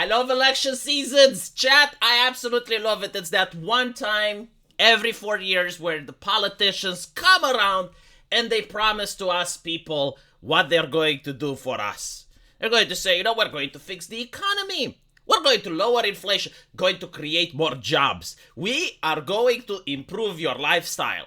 love election seasons. Chat, I absolutely love it. It's that one time every 4 years where the politicians come around and they promise to us people what they're going to do for us. They're going to say, we're going to fix the economy. We're going to lower inflation, going to create more jobs. We are going to improve your lifestyle.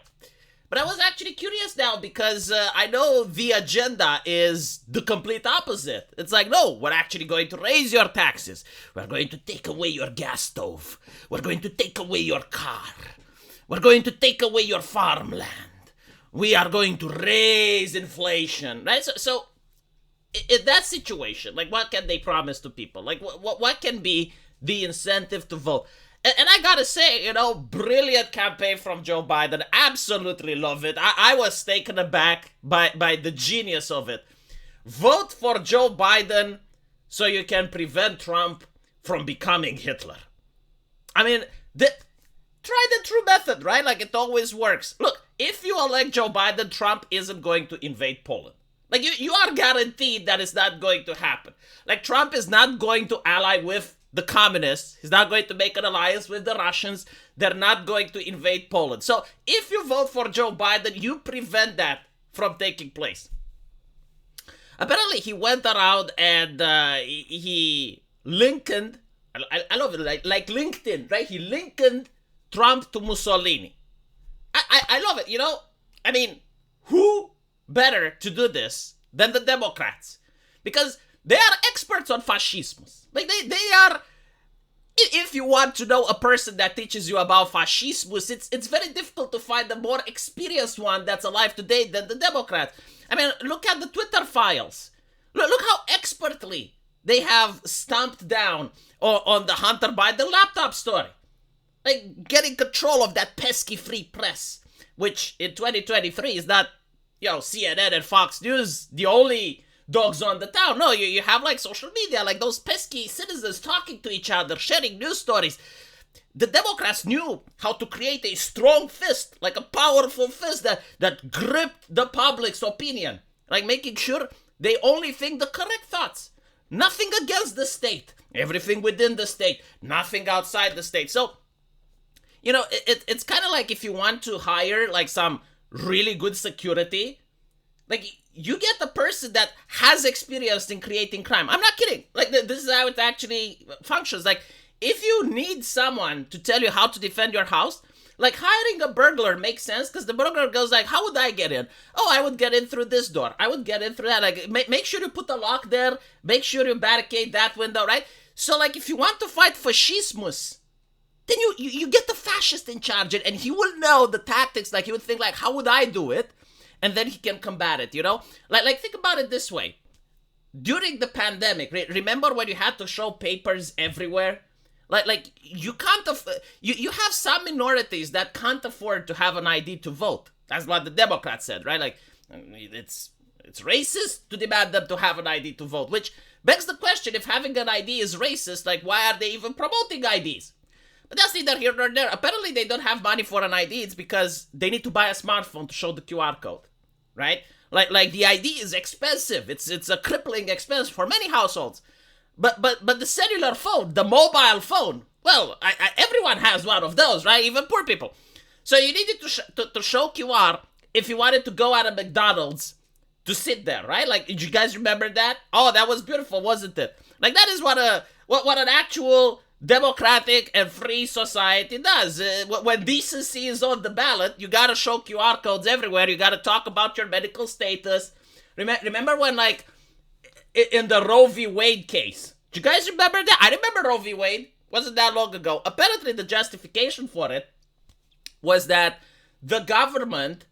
But I was actually curious now because I know the agenda is the complete opposite. It's like, no, we're actually going to raise your taxes. We're going to take away your gas stove. We're going to take away your car. We're going to take away your farmland. We are going to raise inflation, right? So in that situation, like, what can they promise to people? Like, what can be the incentive to vote? And I gotta say, brilliant campaign from Joe Biden. Absolutely love it. I was taken aback by the genius of it. Vote for Joe Biden so you can prevent Trump from becoming Hitler. I mean, try the true method, right? Like, it always works. Look, if you elect Joe Biden, Trump isn't going to invade Poland. Like, you are guaranteed that it's not going to happen. Like, Trump is not going to ally with the communists. He's not going to make an alliance with the Russians. They're not going to invade Poland. So if you vote for Joe Biden, you prevent that from taking place. Apparently, he went around and he linked, I love it, like LinkedIn, right? He linked Trump to Mussolini. I love it, I mean, who better to do this than the Democrats? Because they are experts on fascism. Like, they are, if you want to know a person that teaches you about fascism, it's very difficult to find a more experienced one that's alive today than the Democrats. I mean, look at the Twitter files. Look how expertly they have stamped down on the Hunter Biden laptop story. Like, getting control of that pesky free press, which in 2023 is not, CNN and Fox News, the only dogs on the town. No, you have like social media, like those pesky citizens talking to each other, sharing news stories. The Democrats knew how to create a strong fist, like a powerful fist that gripped the public's opinion, like making sure they only think the correct thoughts. Nothing against the state, everything within the state, nothing outside the state. So, it's kind of like if you want to hire like some really good security, like, you get the person that has experience in creating crime. I'm not kidding. Like, this is how it actually functions. Like, if you need someone to tell you how to defend your house, like, hiring a burglar makes sense because the burglar goes like, how would I get in? Oh, I would get in through this door. I would get in through that. Like, make sure you put a lock there. Make sure you barricade that window, right? So, like, if you want to fight fascismus, then you get the fascist in charge, and he will know the tactics. Like, he would think, like, how would I do it? And then he can combat it, Like, think about it this way. During the pandemic, remember when you had to show papers everywhere? Like you can't, you have some minorities that can't afford to have an ID to vote. That's what the Democrats said, right? Like, it's racist to demand them to have an ID to vote, which begs the question, if having an ID is racist, like, why are they even promoting IDs? But that's neither here nor there. Apparently, they don't have money for an ID. It's because they need to buy a smartphone to show the QR code, right? Like the ID is expensive. It's a crippling expense for many households. But the cellular phone, the mobile phone, well, everyone has one of those, right? Even poor people. So you needed to show QR if you wanted to go out of McDonald's to sit there, right? Like, did you guys remember that? Oh, that was beautiful, wasn't it? Like, that is what an actual democratic and free society does. When decency is on the ballot, you gotta show QR codes everywhere. You gotta talk about your medical status. Remember when, like, in the Roe v. Wade case? Do you guys remember that? I remember Roe v. Wade. Wasn't that long ago. Apparently, the justification for it was that the government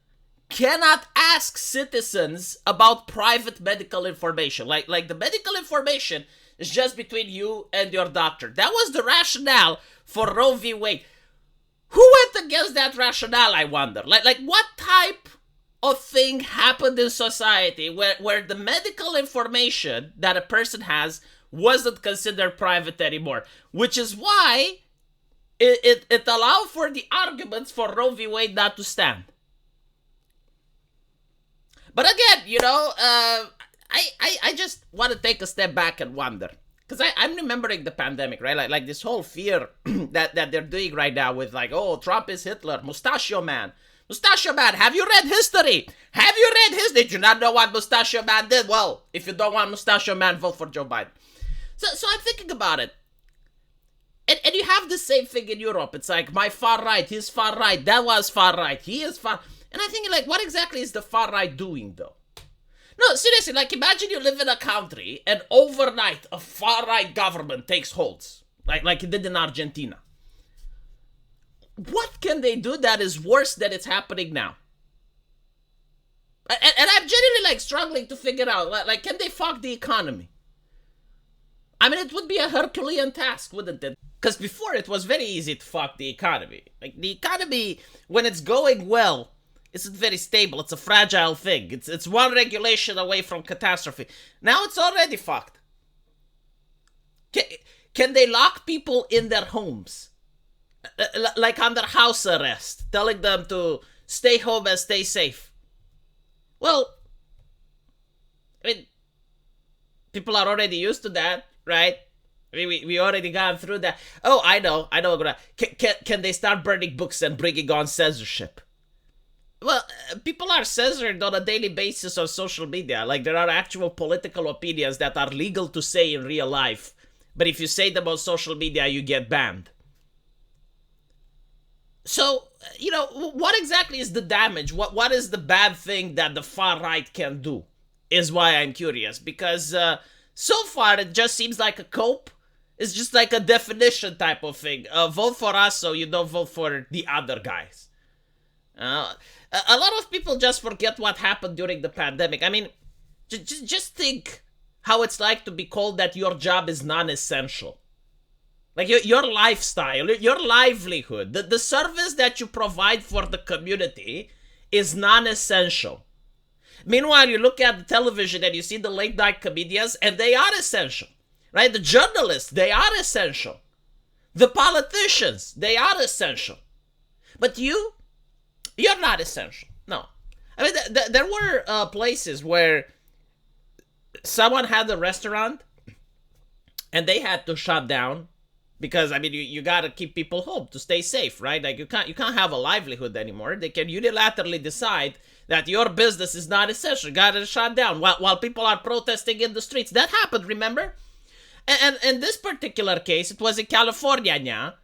cannot ask citizens about private medical information. Like the medical information is just between you and your doctor. That was the rationale for Roe v. Wade. Who went against that rationale, I wonder? Like what type of thing happened in society where the medical information that a person has wasn't considered private anymore? Which is why it allowed for the arguments for Roe v. Wade not to stand. But again, I just want to take a step back and wonder. because I'm remembering the pandemic, right? Like this whole fear that they're doing right now with like, oh, Trump is Hitler, Mustachio Man. Mustachio Man, have you read history? Have you read history? Did you not know what Mustachio Man did? Well, if you don't want Mustachio Man, vote for Joe Biden. So I'm thinking about it. And you have the same thing in Europe. It's like, my far right, he's far right, that was far right, he is far... And I'm thinking, like, what exactly is the far right doing, though? No, seriously, like, imagine you live in a country and overnight a far right government takes holds. Like it did in Argentina. What can they do that is worse than it's happening now? And I'm genuinely, like, struggling to figure out, like, can they fuck the economy? I mean, it would be a Herculean task, wouldn't it? Because before, it was very easy to fuck the economy. Like, the economy, when it's going well, isn't very stable. It's a fragile thing. It's one regulation away from catastrophe. Now it's already fucked. Can they lock people in their homes? Like under house arrest, telling them to stay home and stay safe. Well, I mean, people are already used to that, right? I mean, we already gone through that. Oh, I know. Can they start burning books and bringing on censorship? Well, people are censored on a daily basis on social media. Like, there are actual political opinions that are legal to say in real life. But if you say them on social media, you get banned. So, you know, what exactly is the damage? What is the bad thing that the far right can do? Is why I'm curious. Because so far, it just seems like a cope. It's just like a definition type of thing. Vote for us so you don't vote for the other guys. A lot of people just forget what happened during the pandemic. I mean, just think how it's like to be told that your job is non-essential. Like your lifestyle, your livelihood, the service that you provide for the community is non-essential. Meanwhile, you look at the television and you see the late night comedians and they are essential, right? The journalists, they are essential. The politicians, they are essential. But you're not essential. No. I mean, there were places where someone had a restaurant and they had to shut down because, I mean, you got to keep people home to stay safe, right? Like, you can't have a livelihood anymore. They can unilaterally decide that your business is not essential. Got to shut down while people are protesting in the streets. That happened, remember? And in this particular case, it was in California.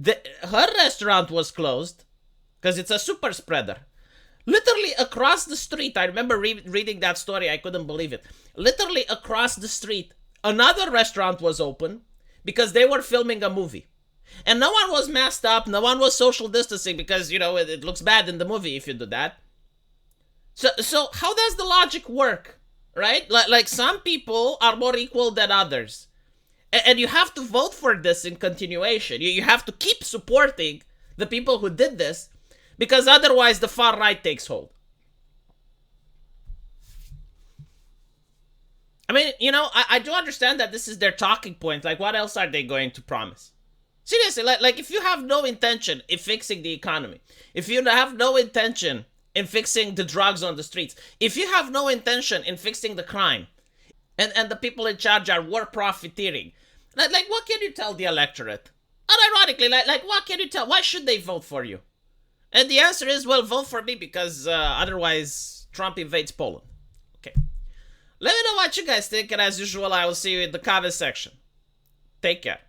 Her restaurant was closed because it's a super spreader. Literally across the street, I remember reading that story, I couldn't believe it. Literally across the street, another restaurant was open because they were filming a movie. And no one was masked up, no one was social distancing because, you know, it looks bad in the movie if you do that. So how does the logic work, right? Like some people are more equal than others. And you have to vote for this in continuation. You have to keep supporting the people who did this, because otherwise the far right takes hold. I mean, you know, I do understand that this is their talking point. Like, what else are they going to promise? Seriously, like if you have no intention in fixing the economy, if you have no intention in fixing the drugs on the streets, if you have no intention in fixing the crime, and the people in charge are war profiteering, like what can you tell the electorate? And ironically, like what can you tell? Why should they vote for you? And the answer is, well, vote for me because otherwise Trump invades Poland. Okay. Let me know what you guys think, and as usual, I will see you in the comment section. Take care.